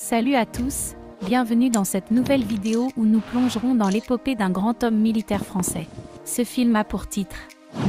Salut à tous, bienvenue dans cette nouvelle vidéo où nous plongerons dans l'épopée d'un grand homme militaire français. Ce film a pour titre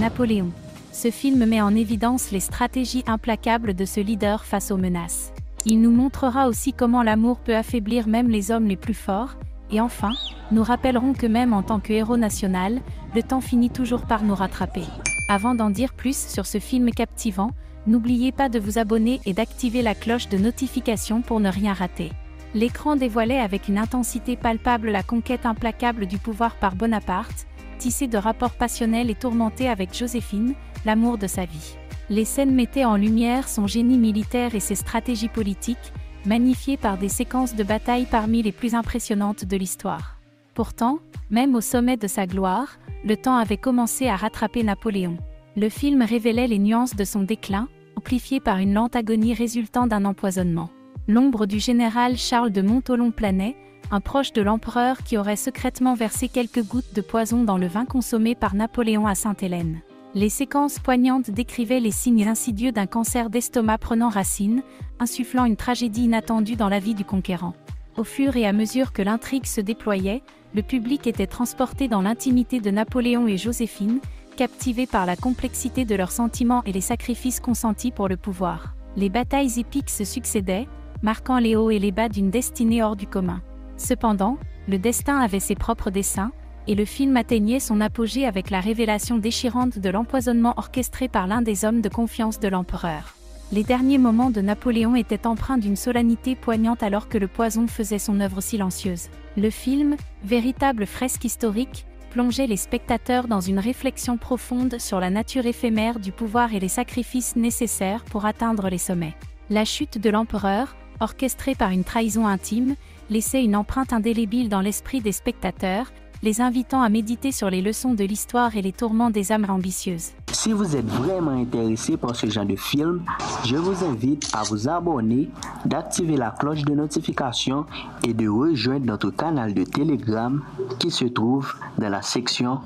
Napoléon. Ce film met en évidence les stratégies implacables de ce leader face aux menaces. Il nous montrera aussi comment l'amour peut affaiblir même les hommes les plus forts, et enfin, nous rappellerons que même en tant que héros national, le temps finit toujours par nous rattraper. Avant d'en dire plus sur ce film captivant, n'oubliez pas de vous abonner et d'activer la cloche de notification pour ne rien rater. L'écran dévoilait avec une intensité palpable la conquête implacable du pouvoir par Bonaparte, tissé de rapports passionnels et tourmentés avec Joséphine, l'amour de sa vie. Les scènes mettaient en lumière son génie militaire et ses stratégies politiques, magnifiées par des séquences de bataille parmi les plus impressionnantes de l'histoire. Pourtant, même au sommet de sa gloire, le temps avait commencé à rattraper Napoléon. Le film révélait les nuances de son déclin, amplifié par une lente agonie résultant d'un empoisonnement. L'ombre du général Charles de Montholon planait, un proche de l'empereur qui aurait secrètement versé quelques gouttes de poison dans le vin consommé par Napoléon à Sainte-Hélène. Les séquences poignantes décrivaient les signes insidieux d'un cancer d'estomac prenant racine, insufflant une tragédie inattendue dans la vie du conquérant. Au fur et à mesure que l'intrigue se déployait, le public était transporté dans l'intimité de Napoléon et Joséphine, captivés par la complexité de leurs sentiments et les sacrifices consentis pour le pouvoir. Les batailles épiques se succédaient, marquant les hauts et les bas d'une destinée hors du commun. Cependant, le destin avait ses propres desseins, et le film atteignait son apogée avec la révélation déchirante de l'empoisonnement orchestré par l'un des hommes de confiance de l'empereur. Les derniers moments de Napoléon étaient empreints d'une solennité poignante alors que le poison faisait son œuvre silencieuse. Le film, véritable fresque historique, plongeait les spectateurs dans une réflexion profonde sur la nature éphémère du pouvoir et les sacrifices nécessaires pour atteindre les sommets. La chute de l'empereur, orchestrée par une trahison intime, laissait une empreinte indélébile dans l'esprit des spectateurs, les invitant à méditer sur les leçons de l'histoire et les tourments des âmes ambitieuses. Si vous êtes vraiment intéressé par ce genre de film, je vous invite à vous abonner, d'activer la cloche de notification et de rejoindre notre canal de Telegram qui se trouve dans la section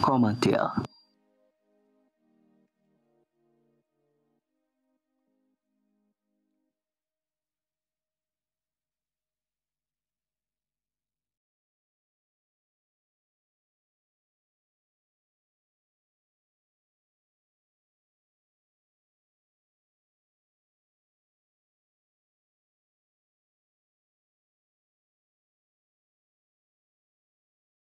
commentaires.